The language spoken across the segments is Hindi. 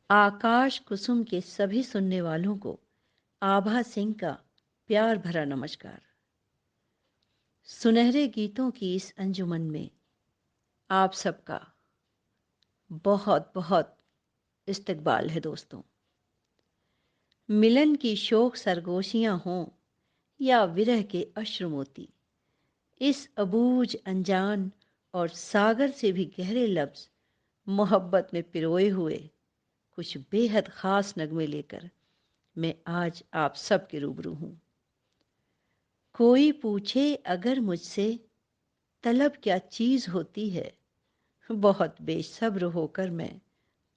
आकाश कुसुम के सभी सुनने वालों को आभा सिंह का प्यार भरा नमस्कार। सुनहरे गीतों की इस अंजुमन में आप सबका बहुत बहुत इस्तकबाल है दोस्तों। मिलन की शोक सरगोशियां हों या विरह के अश्रु मोती, इस अबूझ अनजान और सागर से भी गहरे लफ्ज मोहब्बत में पिरोए हुए कुछ बेहद खास नगमे लेकर मैं आज आप सबके रूबरू हूँ। कोई पूछे अगर मुझसे तलब क्या चीज़ होती है, बहुत बेसब्र होकर मैं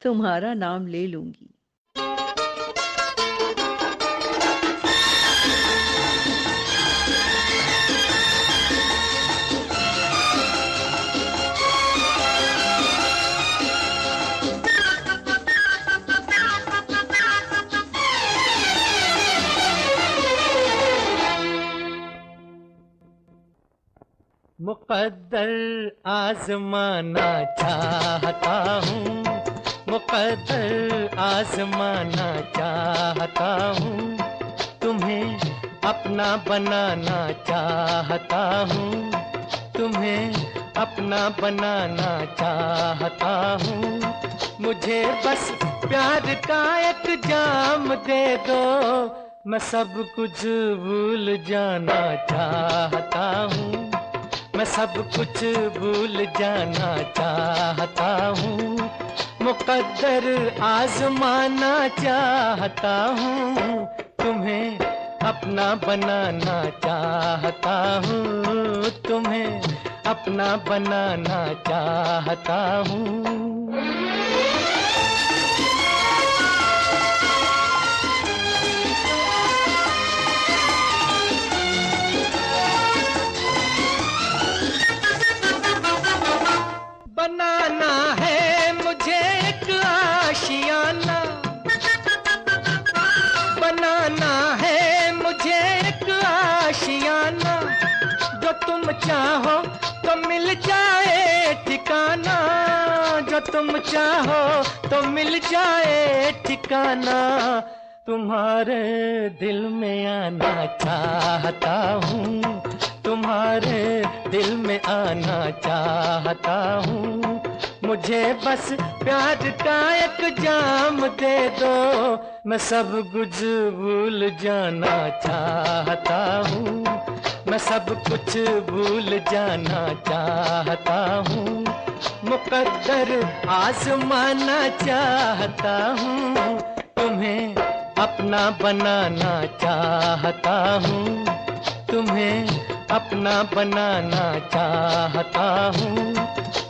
तुम्हारा नाम ले लूँगी। मुक़द्दर आज़माना चाहता हूँ, मुक़द्दर आज़माना चाहता हूँ, तुम्हें अपना बनाना चाहता हूँ, तुम्हें अपना बनाना चाहता हूँ। मुझे बस प्यार का एक जाम दे दो, मैं सब कुछ भूल जाना चाहता हूँ, मैं सब कुछ भूल जाना चाहता हूँ। मुक़द्दर आज़माना चाहता हूँ, तुम्हें अपना बनाना चाहता हूँ, तुम्हें अपना बनाना चाहता हूँ। बनाना है मुझे एक आशियाना, बनाना है मुझे एक आशियाना, जो तुम चाहो तो मिल जाए ठिकाना, जो तुम चाहो तो मिल जाए ठिकाना। तुम्हारे दिल में आना चाहता हूँ, तुम्हारे दिल में आना चाहता हूँ। मुझे बस प्यार का एक जाम दे दो, मैं सब कुछ भूल जाना चाहता हूँ, मैं सब कुछ भूल जाना चाहता हूँ। मुक़द्दर आज़माना चाहता हूँ, तुम्हें अपना बनाना चाहता हूँ, तुम्हें अपना बनाना चाहता हूँ।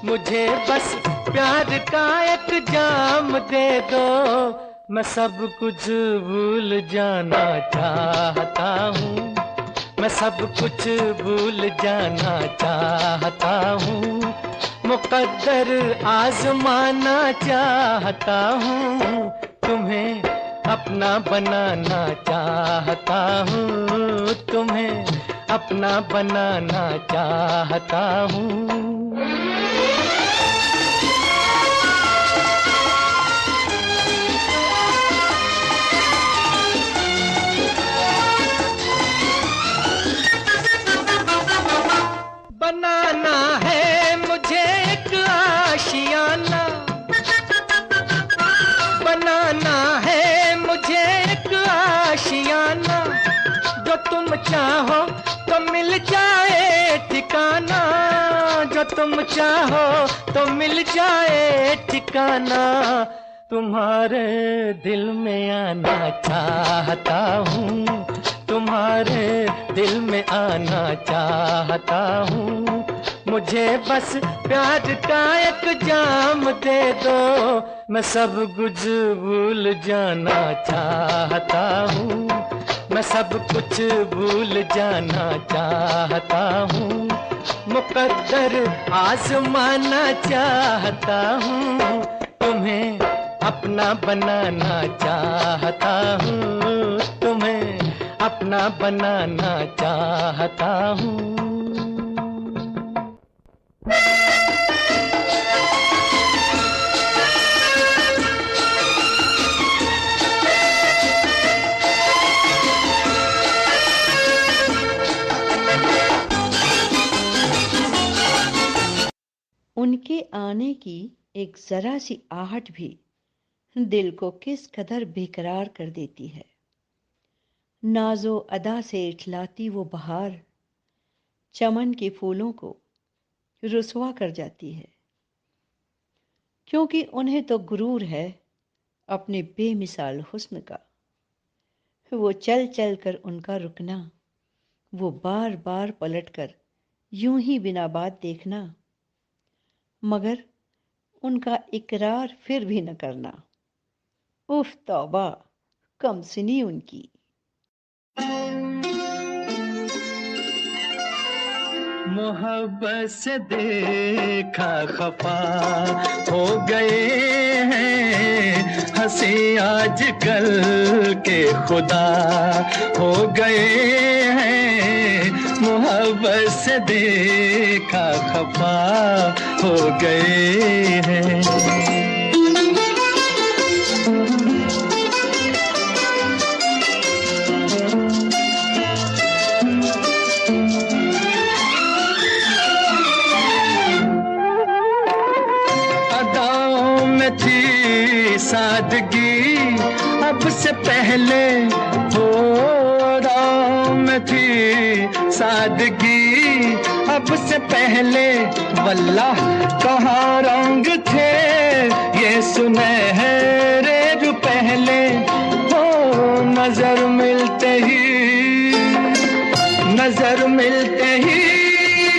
मुझे बस प्यार का एक जाम दे दो, मैं सब कुछ भूल जाना चाहता हूँ, मैं सब कुछ भूल जाना चाहता हूँ। मुक़द्दर आज़माना चाहता हूँ, तुम्हें अपना बनाना चाहता हूँ, तुम्हें अपना बनाना चाहता हूँ। बनाना है मुझे एक आशियाना, बनाना है मुझे एक आशियाना, जो तुम चाहो तो मिल जाए ठिकाना, जो तुम चाहो तो मिल जाए ठिकाना। तुम्हारे दिल में आना चाहता हूँ, तुम्हारे दिल में आना चाहता हूँ। मुझे बस प्यार का एक जाम दे दो, मैं सब कुछ भूल जाना चाहता हूँ, मैं सब कुछ भूल जाना चाहता हूँ। मुक़द्दर आज़माना चाहता हूँ, तुम्हें अपना बनाना चाहता हूँ, तुम्हें अपना बनाना चाहता हूँ। उनके आने की एक जरा सी आहट भी दिल को किस कदर बेकरार कर देती है। नाजो अदा से इठलाती वो बहार चमन के फूलों को रुसवा कर जाती है, क्योंकि उन्हें तो गुरूर है अपने बेमिसाल हुस्न का। वो चल चल कर उनका रुकना, वो बार बार पलटकर यूं ही बिना बात देखना, मगर उनका इकरार फिर भी न करना। उफ तौबा, कमसिनी उनकी। मोहब्बत से देखा खफा हो गए हैं, हंसी आजकल के खुदा हो गए हैं। मोहब्बत से देखा खफा हो गए हैं। सादगी अब से पहले हो राम थी, सादगी अब से पहले वल्लाह कहाँ रंग थे ये सुनहरे जो पहले हो। नजर मिलते ही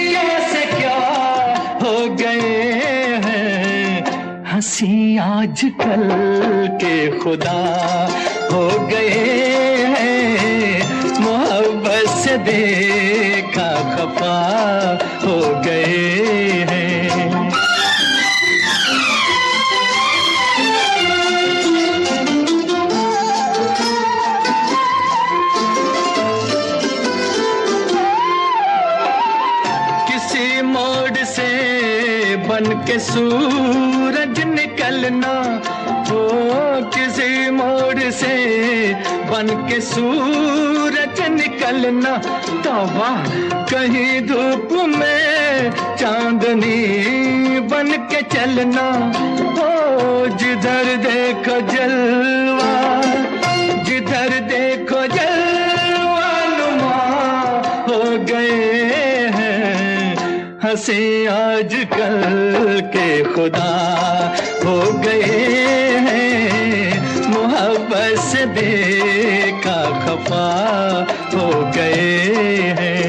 कैसे क्या हो गए हैं, हंसी आजकल के खुदा हो गए हैं। मोहब्बत से देखा खफा हो गए हैं। किसी मोड़ से बन के सूरज निकलना हो, किसी मोड़ से बन के सूरज निकलना। तौबा कहीं धूप में चांदनी बन के चलना हो। जिधर देखो जलवा, जिधर देखो जलवा नुमा हो गए हैं, हंसी आजकल के खुदा हो गए हैं। मोहब्बत से देखा खफा हो गए हैं।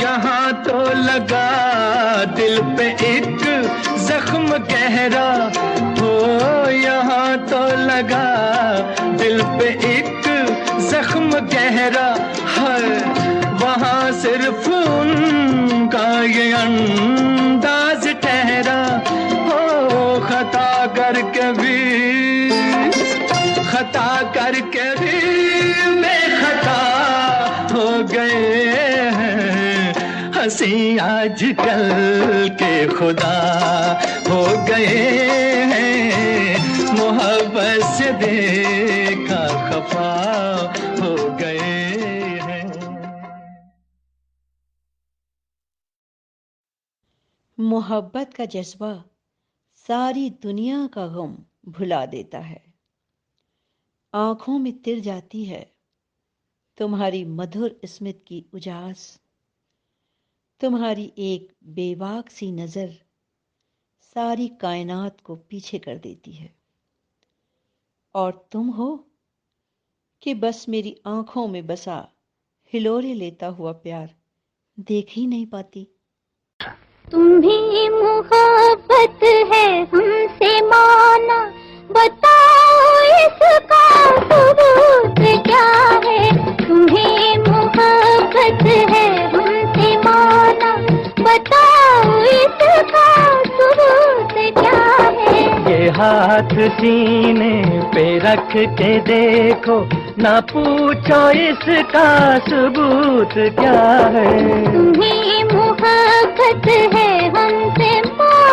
यहाँ तो लगा दिल पे एक जख्म गहरा हो, यहाँ तो लगा दिल पे एक जख्म गहरा है। वहाँ सिर्फ उनका ये अंदाज ठहरा हो। खता करके भी बेखता हो गए हैं, हंसी आजकल के खुदा हो गए हैं। मोहब्बत से देखा खफा हो गए हैं। मोहब्बत का जज्बा सारी दुनिया का गम भुला देता है। आंखों में तिर जाती है तुम्हारी मधुर स्मित की उजास, तुम्हारी एक बेबाक सी नजर सारी कायनात को पीछे कर देती है। और तुम हो कि बस मेरी आंखों में बसा हिलोरे लेता हुआ प्यार देख ही नहीं पाती। तुम्हें मोहब्बत है हमसे माना, बताओ इसका सबूत क्या है। तुम्हें मोहब्बत है हमसे माना, बताओ इसका सबूत क्या है। ये हाथ सीने पे रख के देखो, ना पूछो इसका सबूत क्या है। तुम्हें मोहब्बत है हमसे माना,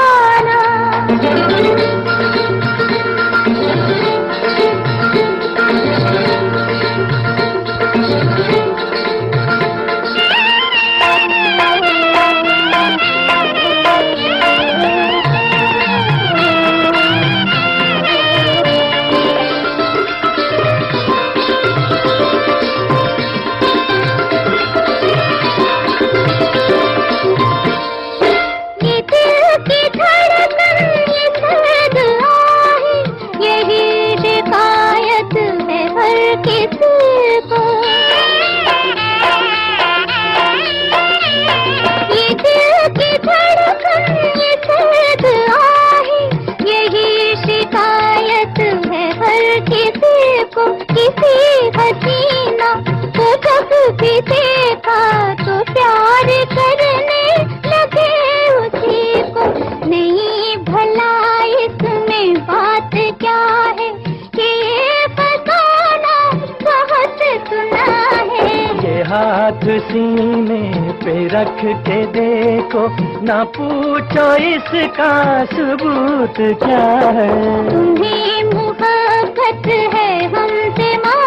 हाथ सीने पे रख के देखो, ना पूछो इसका सबूत क्या है। तुम्हें मोहब्बत है हमसे माना,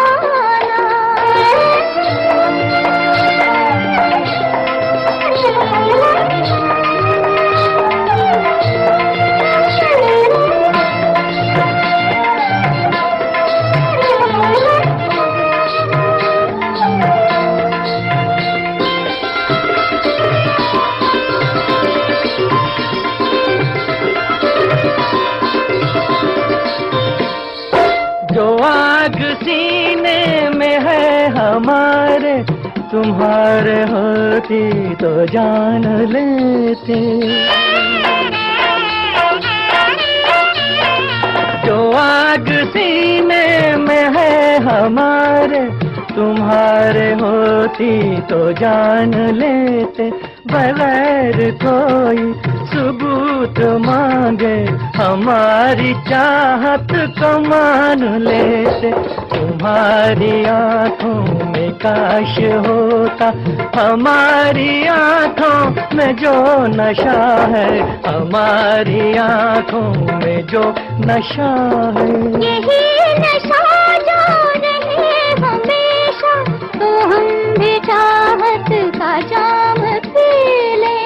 जो आग सीने में है हमारे, तुम्हारे होती तो जान लेते। जो आग सीने में है हमारे, तुम्हारे होती तो जान लेते। बगैर कोई सबूत मांगे हमारी चाहत को मान लेते। तुम्हारी आंखों में काश होता हमारी आंखों में जो नशा है, हमारी आंखों में जो नशा है। यही नशा जो रहे हमेशा, तो हम भी चाहत का जाम पी लें।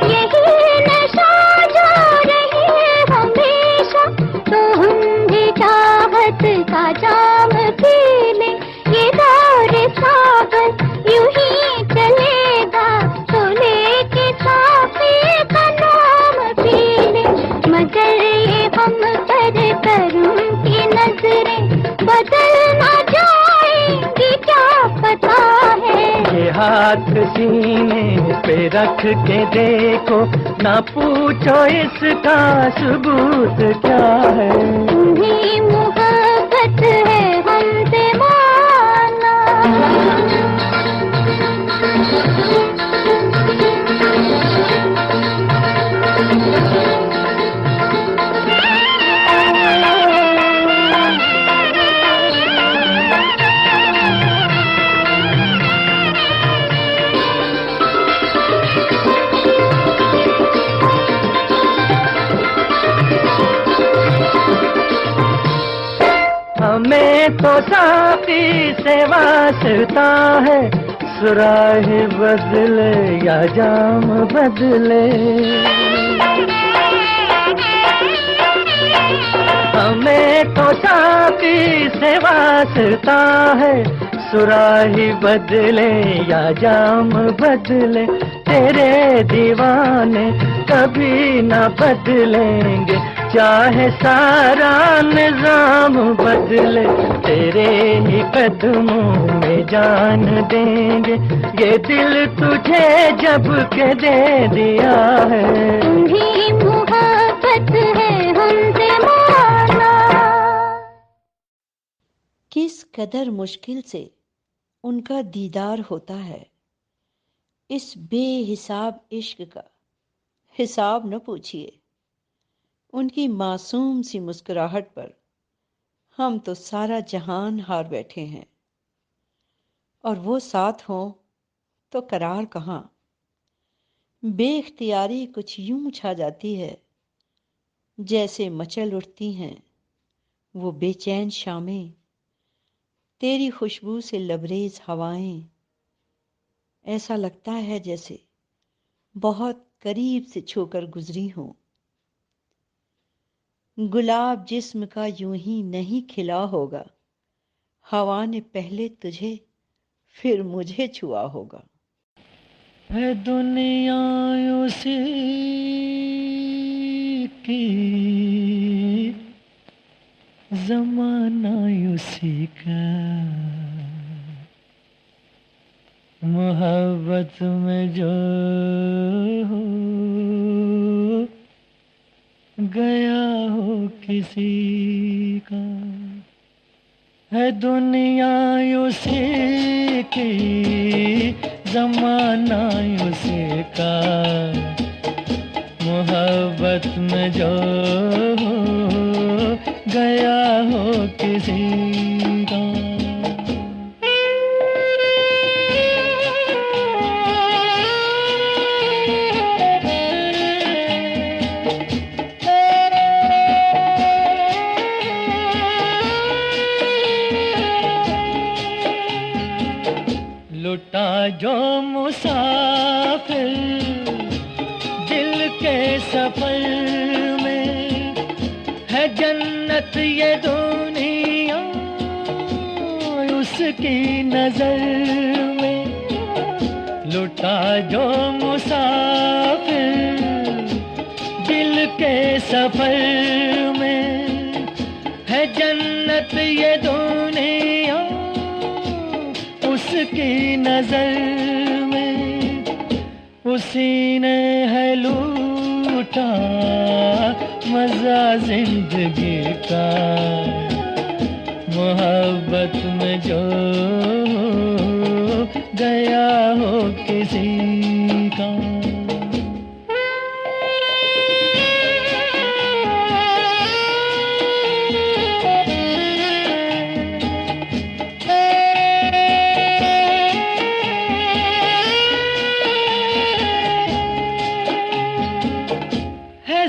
यही नशा जो रहे हमेशा, तो हम भी चाहत का जाम पी लें। ये दौर सावन यूं ही चलेगा, तो लेके साफी का नाम पी लें। मगर ये हम पर करूं की नजरें बदल ना जाएंगी क्या पता है। ये हाथ सीने पे रख के देखो, ना पूछो इसका सबूत क्या है। तुम्हें मोहब्बत है हमसे माना, हमें तो साफी से वास्ता है, सुराही बदले या जाम बदले। हमें तो साफी से वास्ता है, सुराही बदले या जाम बदले। तेरे दीवाने कभी न बदलेंगे, चाहे सारा निजाम बदले। तेरे ही कदमों में जान देंगे, ये दिल तुझे जब के दे दिया है। तुम्हें मोहब्बत है हमसे माना। किस कदर मुश्किल से उनका दीदार होता है। इस बेहिसाब इश्क का हिसाब न पूछिए। उनकी मासूम सी मुस्कुराहट पर हम तो सारा जहान हार बैठे हैं, और वो साथ हों तो करार कहाँ। बेख्तियारी कुछ यूं छा जाती है, जैसे मचल उठती हैं वो बेचैन शामें, तेरी खुशबू से लबरेज हवाएं। ऐसा लगता है जैसे बहुत करीब से छूकर गुजरी हूं। गुलाब जिस्म का यूं ही नहीं खिला होगा, हवा ने पहले तुझे फिर मुझे छुआ होगा। है दुनिया उसी की, जमाना उसी का, मोहब्बत में जो हो गया हो किसी का। है दुनिया उसी की, जमाना उसी का, मोहब्बत में जो हो गया हो किसी का। लुटा जो मुसाफिर दिल के सफर में, है जन्नत ये दुनिया उसकी नजर में। लुटा जो मुसाफिर दिल के सफर में, है जन्नत ये दुनिया उसकी नजर में। उसी ने है लूटा मजा जिंदगी का, मोहब्बत में जो गया हो किसी का।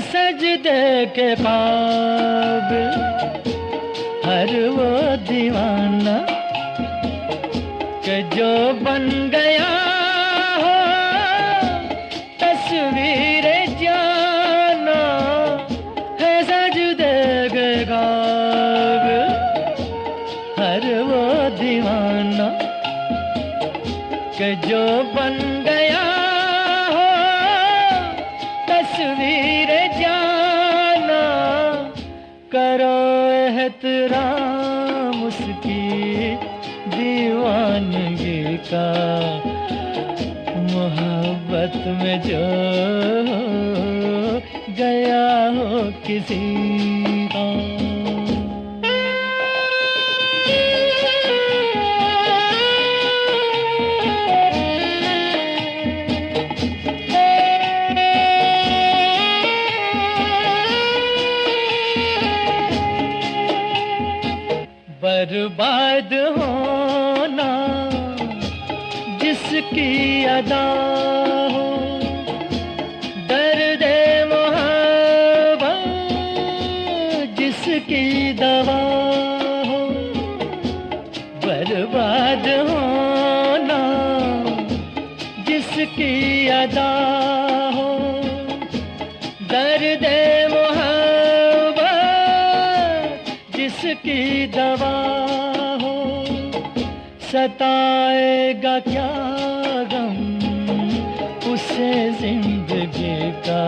सजदे के काबिल हर वो दीवाना, कि जो बन गया हो तस्वीर जाना। है सजदे के काबिल हर वो दीवाना, कि जो बन गया हो तस्वीर जाना। करो एहतराम उसकी दीवानगी का, मोहब्बत में जो गया हो किसी का। बर्बाद होना जिसकी अदा हो, दर्द मोहब्बत जिसकी दवा हो। बर्बाद होना जिसकी अदा हो, दर्द जिसकी दवा हो। सताएगा क्या गम उसे जिंदगी का,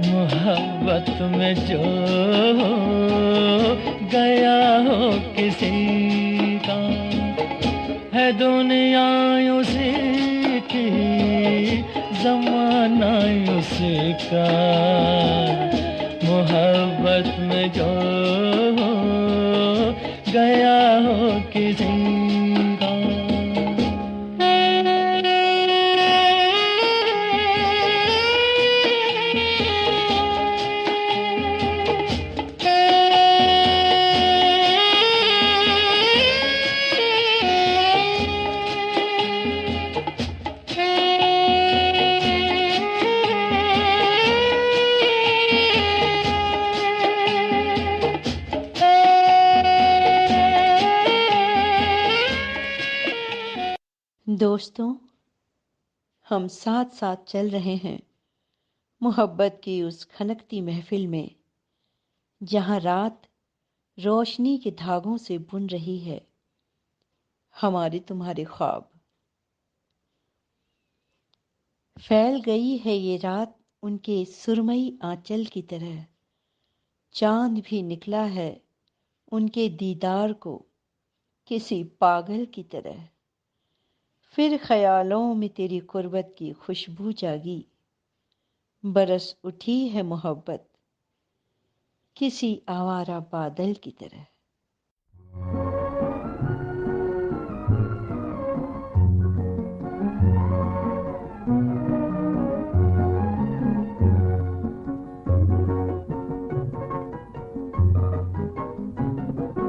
मोहब्बत में जो गया हो किसी का। है दुनिया उसी की, जमाना उसी का, मोहब्बत में जो गया हो किसी का। दोस्तों, हम साथ साथ चल रहे हैं मोहब्बत की उस खनकती महफिल में, जहां रात रोशनी के धागों से बुन रही है हमारे तुम्हारे ख्वाब। फैल गई है ये रात उनके सुरमई आंचल की तरह, चांद भी निकला है उनके दीदार को किसी पागल की तरह। फिर ख्यालों में तेरी कुर्बत की खुशबू जागी, बरस उठी है मोहब्बत किसी आवारा बादल की तरह।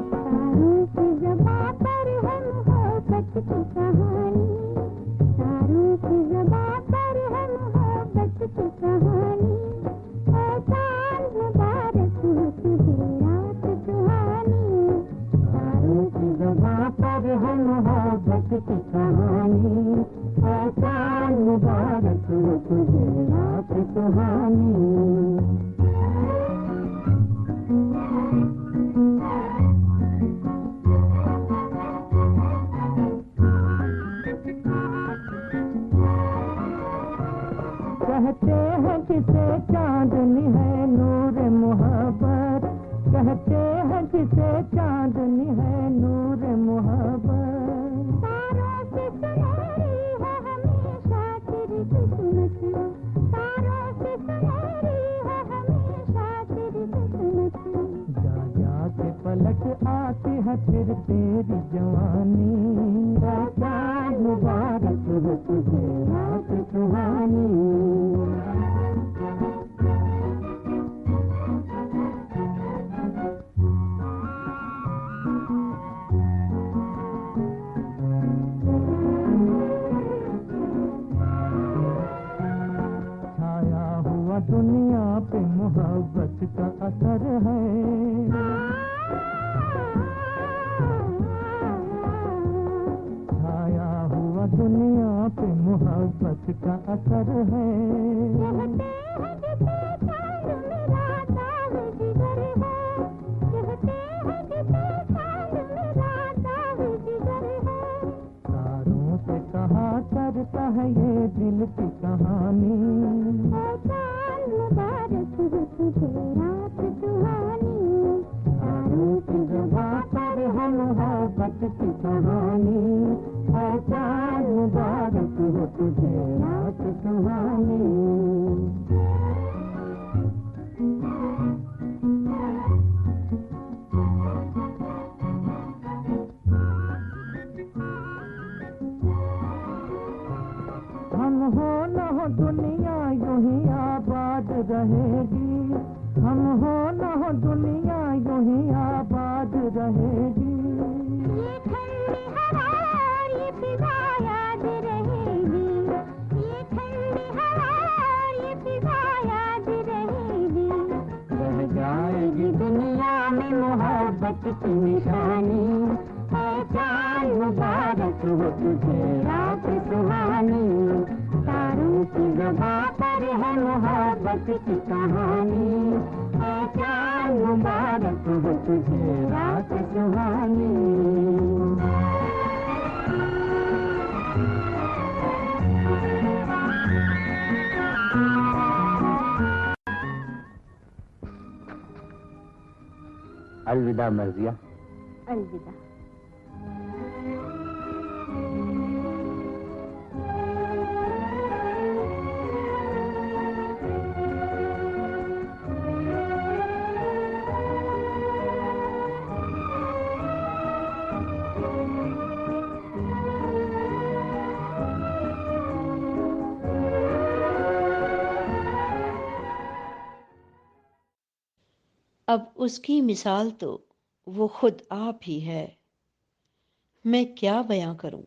तारों की ज़बां पर है मोहब्बत की कहानी, तारों की ज़बां पर है मोहब्बत की कहानी। है चाँद मुबारक हो तुझे रात सुहानी, तारों की ज़बां पर है मोहब्बत की कहानी। है चाँद मुबारक हो तुझे रात सुहानी। कहते हैं किसे चांदनी है नूर मोहब्बत, कहते हैं किसे चांदनी है नूर मोहब्बत। तारों से सुनहरी है हमेशा तेरी किस्मत, तारों से सुनहरी है हमेशा तेरी किस्मत। जा जा के पलट आती है फिर तेरी जवानी, चाँद मुबारक हो तुझे रात सुहानी। छाया हुआ दुनिया पे मोहब्बत का असर है, छाया हुआ दुनिया पे मोहब्बत का असर है। तारों से कहा करता है ये दिल की कहानी, मुबारक हो तुझे रात सुहानी। तारों की ज़बां पर है मोहब्बत की कहानी, है चाँद मुबारक हो तुझे रात सुहानी। हम हो न हो दुनिया यूं ही आबाद रहेगी, हम हो न हो दुनिया यूं ही आबाद रहेगी। ये ठंडी हवा ये फिजा याद रहेगी, ये ठंडी हवा ये फिजा याद रहेगी। रह जाएगी दुनिया में मोहब्बत की निशानी, है चाँद मुबारक हो तुझे रात सुहानी। तारों की ज़बां पर है मोहब्बत की कहानी, है चाँद मुबारक हो तुझे रात सुहानी। अलविदा मर्जिया। अलविदा। अब उसकी मिसाल तो वो खुद आप ही है, मैं क्या बयां करूं।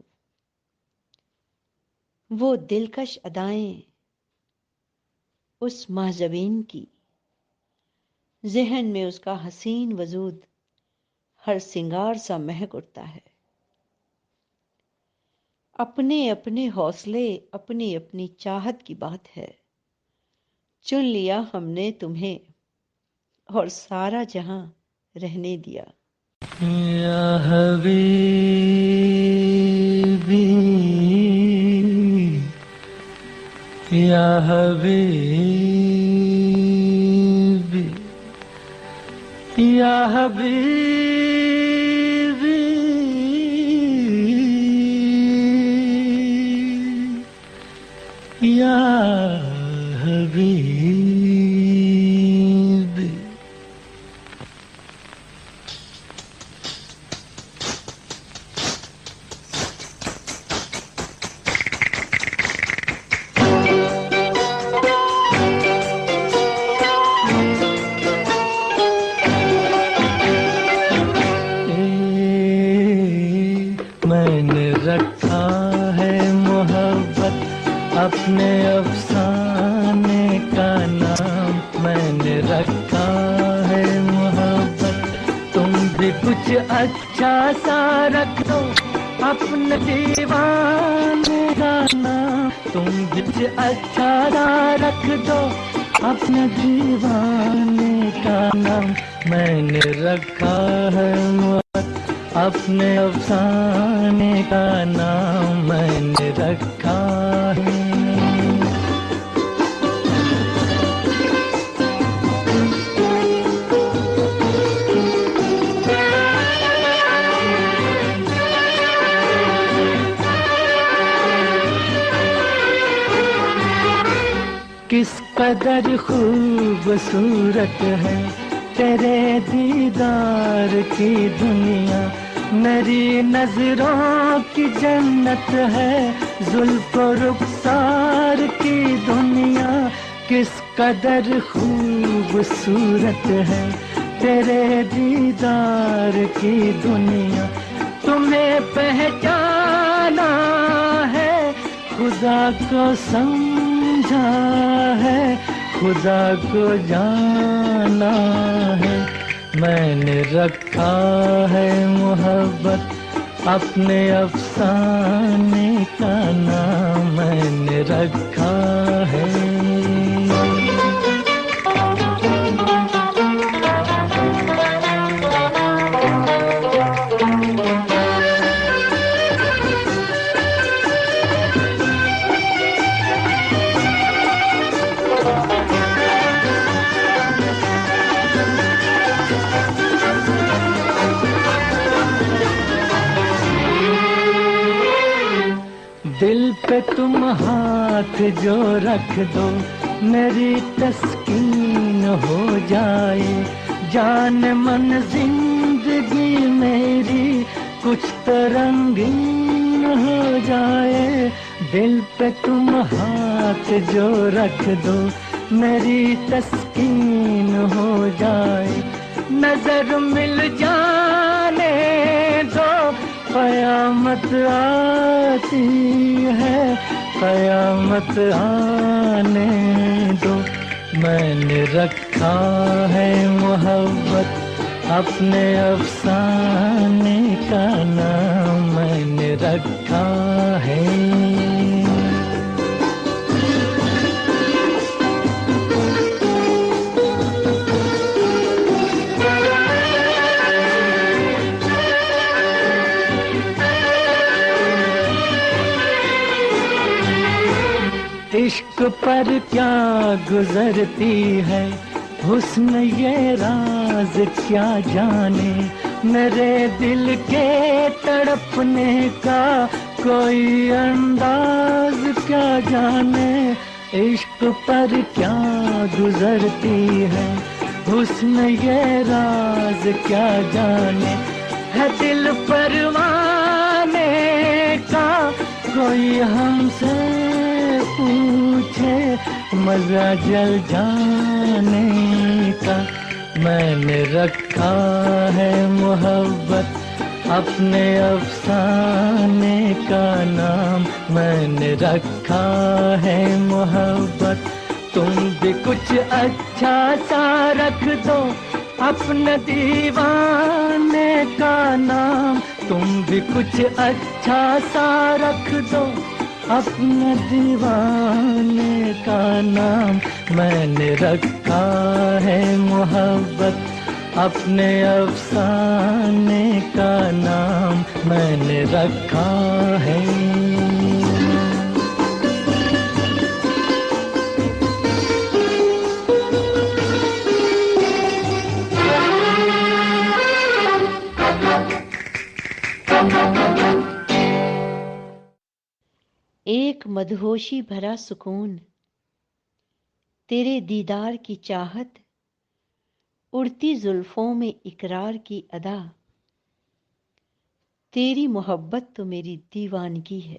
वो दिलकश अदाएं उस महजबीन की, जहन में उसका हसीन वजूद हर सिंगार सा महक उठता है। अपने अपने हौसले, अपनी अपनी चाहत की बात है। चुन लिया हमने तुम्हें और सारा जहां रहने दिया। या हबीबी, या हबीबी, या हबीबी, या हबीबी। मैंने रखा है मोहब्बत अपने अफसाने का नाम। मैंने रखा है मोहब्बत, तुम भी कुछ अच्छा सा रख दो अपने दीवाने का नाम। तुम भी कुछ अच्छा सा रख दो अपने दीवाने का नाम। मैंने रखा है अपने अफसाने का नाम। मैंने रखा है। किस कदर खूबसूरत है तेरे दीदार की दुनिया। मेरी नजरों की जन्नत है जुल्फ रुखसार की दुनिया। किस कदर खूबसूरत है तेरे दीदार की दुनिया। तुम्हें पहचाना है खुदा को समझा है, खुदा को जाना है। मैंने रखा है मोहब्बत अपने अफसाने का नाम। मैंने रखा है। दिल पे तुम हाथ जो रख दो मेरी तस्कीन हो जाए। जान मन जिंदगी मेरी कुछ तो रंगीन हो जाए। दिल पे तुम हाथ जो रख दो मेरी तस्कीन हो जाए। नजर मिल जाने दो कयामत आती है, कयामत आने दो। मैंने रखा है मोहब्बत अपने अफसाने का नाम। मैंने रखा है। इश्क पर क्या गुजरती है हुस्न ये राज क्या जाने। मेरे दिल के तड़पने का कोई अंदाज क्या जाने। इश्क पर क्या गुजरती है हुस्न ये राज क्या जाने। है दिल परवाने का कोई हमसे पूछे मजा जल जाने का। मैंने रखा है मोहब्बत अपने अफसाने का नाम। मैंने रखा है मोहब्बत, तुम भी कुछ अच्छा सा रख दो अपने दीवाने का नाम तुम भी कुछ अच्छा सा रख दो, अपने दीवाने का नाम मैंने रखा है मोहब्बत, अपने अफसाने का नाम मैंने रखा है। एक मदहोशी भरा सुकून, तेरे दीदार की चाहत, उड़ती जुल्फों में इकरार की अदा, तेरी मोहब्बत तो मेरी दीवानगी है।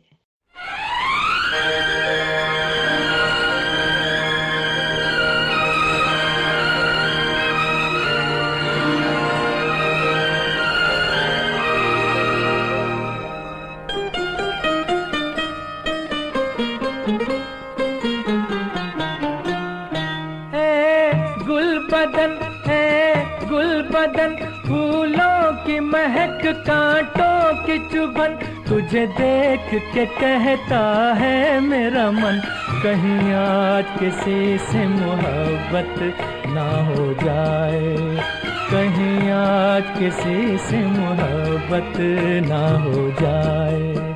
गुलबदन फूलों की महक कांटों की चुभन, तुझे देख के कहता है मेरा मन, कहीं आज किसी से मोहब्बत ना हो जाए, कहीं आज किसी से मोहब्बत ना हो जाए।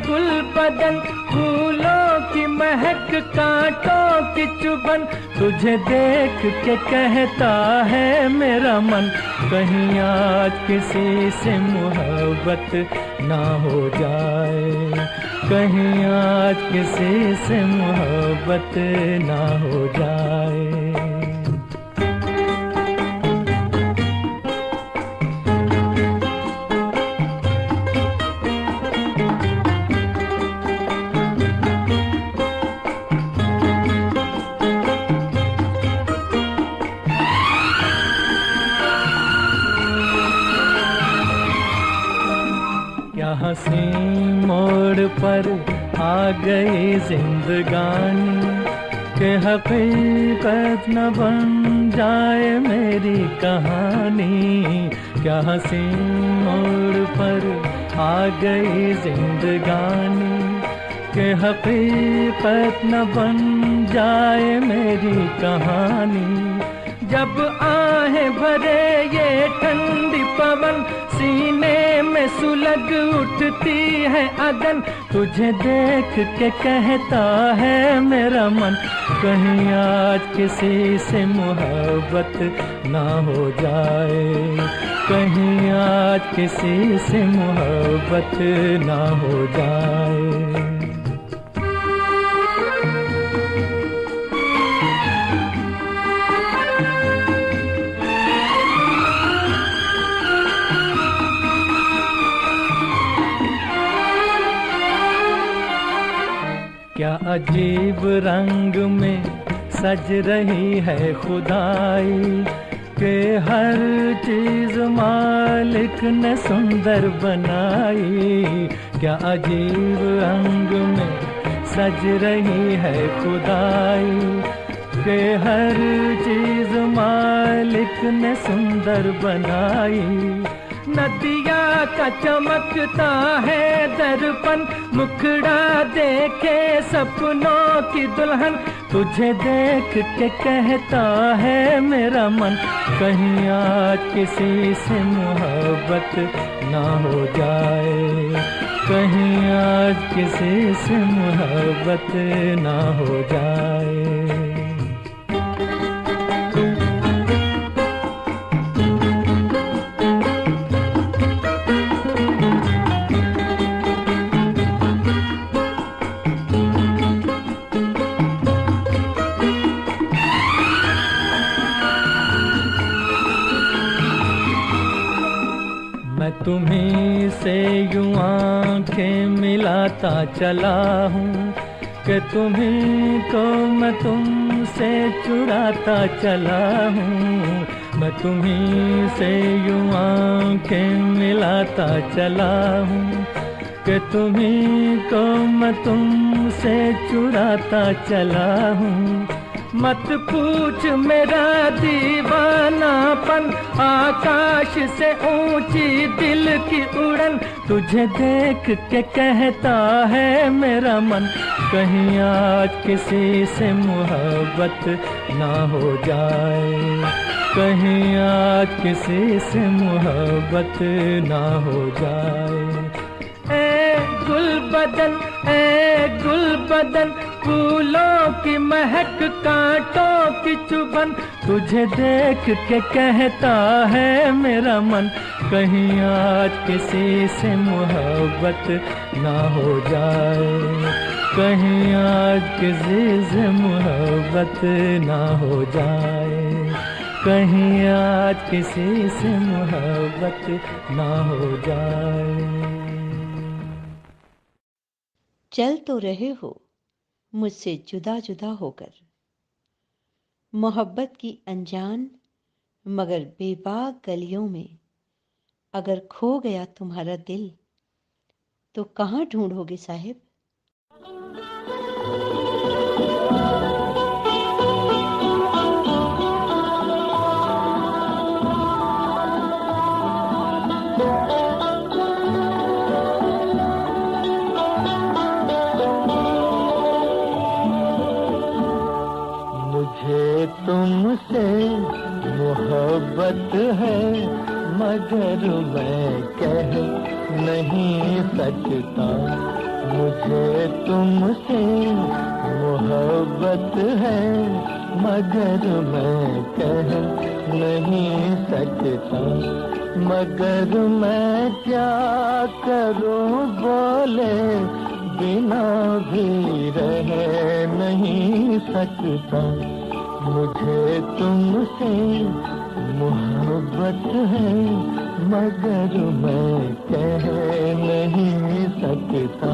गुलबदन फूलों की महक कांटों की चुभन, तुझे देख के कहता है मेरा मन, कहीं आज किसी से मोहब्बत ना हो जाए, कहीं आज किसी से मोहब्बत ना हो जाए। हंसी मोड़ पर आ गई जिंदगानी, के हकीकत न बन जाए मेरी कहानी, क्या हंसी मोड़ पर आ गई जिंदगानी, के हकीकत न बन जाए मेरी कहानी। जब आहें भरे ये ठंडी पवन, सीने में सुलग उठती है अगन, तुझे देख के कहता है मेरा मन, कहीं आज किसी से मोहब्बत ना हो जाए, कहीं आज किसी से मोहब्बत ना हो जाए। क्या अजीब रंग में सज रही है खुदाई, के हर चीज मालिक ने सुंदर बनाई, क्या अजीब रंग में सज रही है खुदाई, के हर चीज मालिक ने सुंदर बनाई। नदिया का चमकता है दर्पण, मुखड़ा देखे सपनों की दुल्हन, तुझे देख के कहता है मेरा मन, कहीं आज किसी से मोहब्बत ना हो जाए, कहीं आज किसी से मोहब्बत ना हो जाए। मैं तुम्हीं से यूं आंखें मिलाता चला हूँ, कि तुम्हीं को मैं तुमसे चुराता चला हूँ, मैं तुम्हीं से यूं आंखें मिलाता चला हूँ, कि तुम्हीं को मैं तुमसे चुराता चला हूँ। मत पूछ मेरा दीवानापन, आकाश से ऊंची दिल की उड़न, तुझे देख के कहता है मेरा मन, कहीं आज किसी से मोहब्बत ना हो जाए, कहीं आज किसी से मोहब्बत ना हो जाए। ए गुल बदन, फूलों की महक, कांटों की चुभन, तुझे देख के कहता है मेरा मन, कहीं आज किसी से मोहब्बत ना हो जाए, कहीं आज किसी से मोहब्बत ना हो जाए, कहीं आज किसी से मोहब्बत ना हो जाए। चल तो रहे हो मुझसे जुदा जुदा होकर, मोहब्बत की अनजान मगर बेबाक गलियों में, अगर खो गया तुम्हारा दिल तो कहाँ ढूंढोगे साहिब। मुझे तुमसे मोहब्बत है, मगर मैं कह नहीं सकता, मुझे तुमसे मोहब्बत है, मगर मैं कह नहीं सकता, मगर मैं क्या करूं बोले बिना भी रह नहीं सकता, मुझे तुमसे मोहब्बत है, मगर मैं कह नहीं सकता।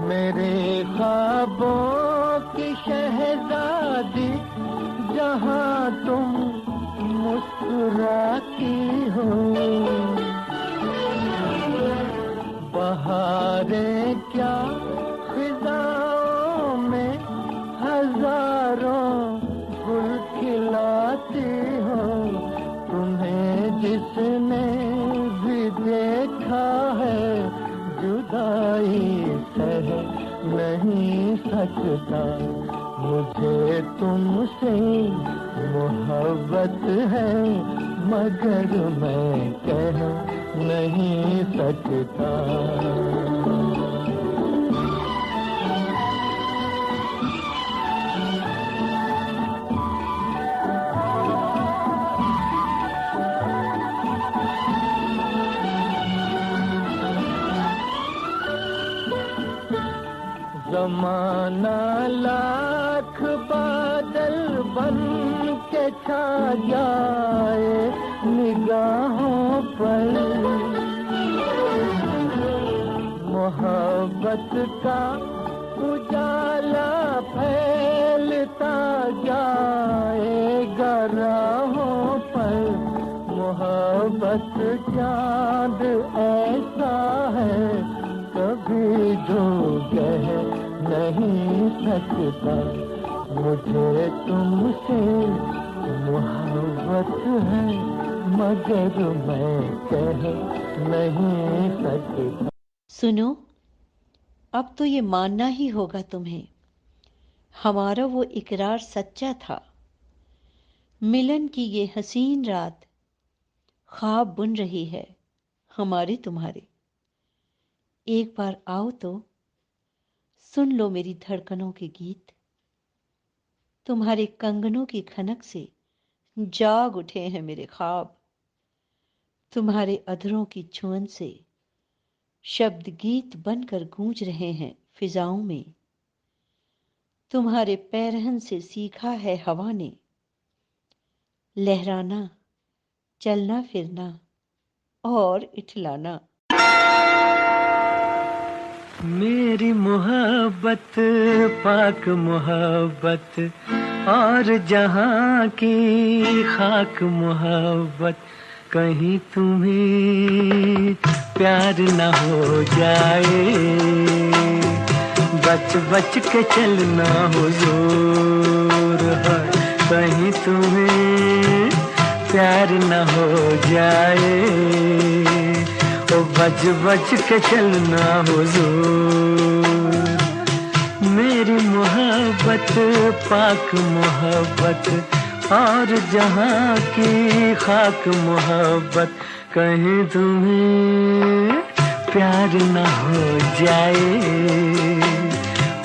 मेरे ख्वाबों की शहजादी, जहाँ तुम मुस्कुराती हो, बहारें क्या फिजाओं में हजारों गुल खिलाती हो, तुम्हें जिसने भी देखा है जुदाई सह नहीं सकता, मुझे तुमसे मोहब्बत है, मगर मैं कह नहीं सकता। ज़माना लाख बादल बन के छा जाए निगाहों पर, मोहब्बत का उजाला फैलता जाएगा राहों पर, मोहब्बत चाँद ऐसा है कभी जो कह नहीं सकता, मुझे तुमसे मोहब्बत है, मगर मैं कह नहीं सकता। सुनो, अब तो ये मानना ही होगा तुम्हें, हमारा वो इकरार सच्चा था, मिलन की ये हसीन रात ख्वाब बुन रही है हमारे तुम्हारे, एक बार आओ तो सुन लो मेरी धड़कनों के गीत, तुम्हारे कंगनों की खनक से जाग उठे हैं मेरे ख्वाब, तुम्हारे अधरों की छुअन से शब्द गीत बनकर गूंज रहे हैं फिजाओं में, तुम्हारे पैरहन से सीखा है हवा ने लहराना, चलना फिरना और इठलाना। मेरी मोहब्बत पाक मोहब्बत और जहाँ की खाक मोहब्बत, कहीं तुम्हें प्यार न हो जाए, बच बच के चलना हुजूर है, कहीं तुम्हें प्यार न हो जाए, ओ बच बच के चलना हुजूर। मेरी मोहब्बत पाक मोहब्बत और जहाँ की खाक मोहब्बत, कहीं तुम्हें प्यार न हो जाए,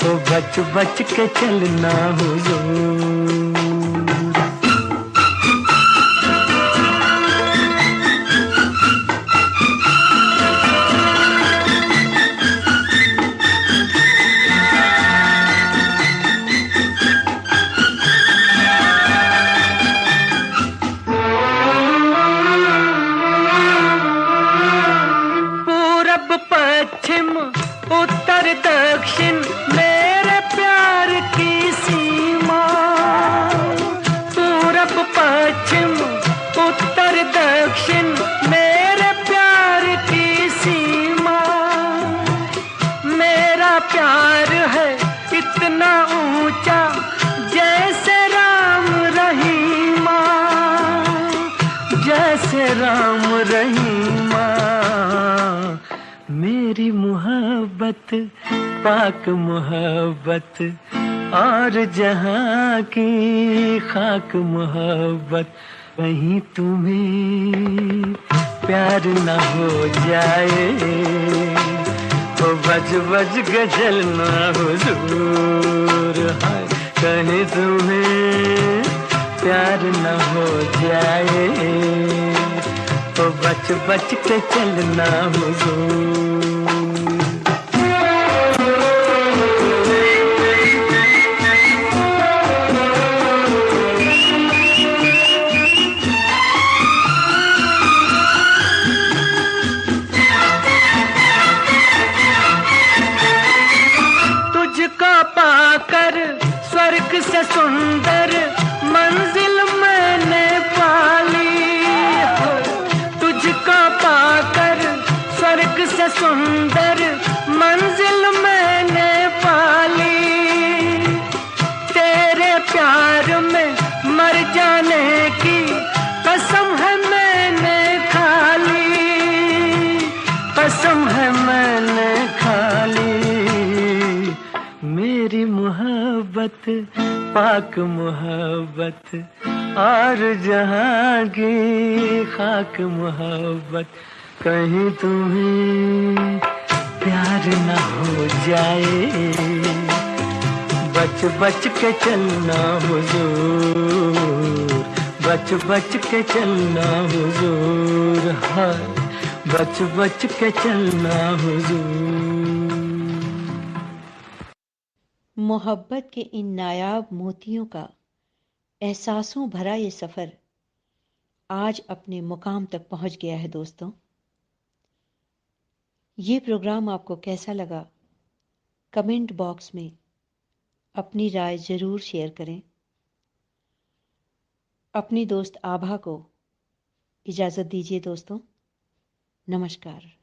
ओ बच बच के चलना हुजूर। पश्चिम उत्तर दक्षिण मेरे प्यार की सीमा, पूरब पश्चिम उत्तर दक्षिण मेरे प्यार की सीमा, मेरा प्यार है इतना ऊंचा जैसे राम रहीमा, जैसे राम रहीमा। मेरी मोहब्बत पाक मोहब्बत और जहाँ की खाक मोहब्बत, कहीं तुम्हें प्यार न हो जाए, ओ बज बज के चलना हुजूर है, कहीं तुम्हें प्यार न हो जाए, तो बच बच के चलना हुजूर। तुझको पाकर स्वर्ग से सुंदर मंजिल मैंने पाली, तुझको पाकर स्वर्ग से सुंदर मंजिल मैंने पाली, तेरे प्यार में मर जाने की कसम है मैंने खा ली, कसम है मैंने खा ली। मेरी मोहब्बत पाक मोहब्बत और जहाँ की खाक मोहब्बत, कहीं तुम्हें प्यार न हो जाए, बच बच के चलना हुजूर, बच बच के चलना हुजूर, हाय बच बच के चलना हुजूर। मोहब्बत के इन नायाब मोतियों का एहसासों भरा ये सफ़र आज अपने मुकाम तक पहुंच गया है। दोस्तों, ये प्रोग्राम आपको कैसा लगा? कमेंट बॉक्स में अपनी राय ज़रूर शेयर करें। अपनी दोस्त आभा को इजाज़त दीजिए दोस्तों। नमस्कार।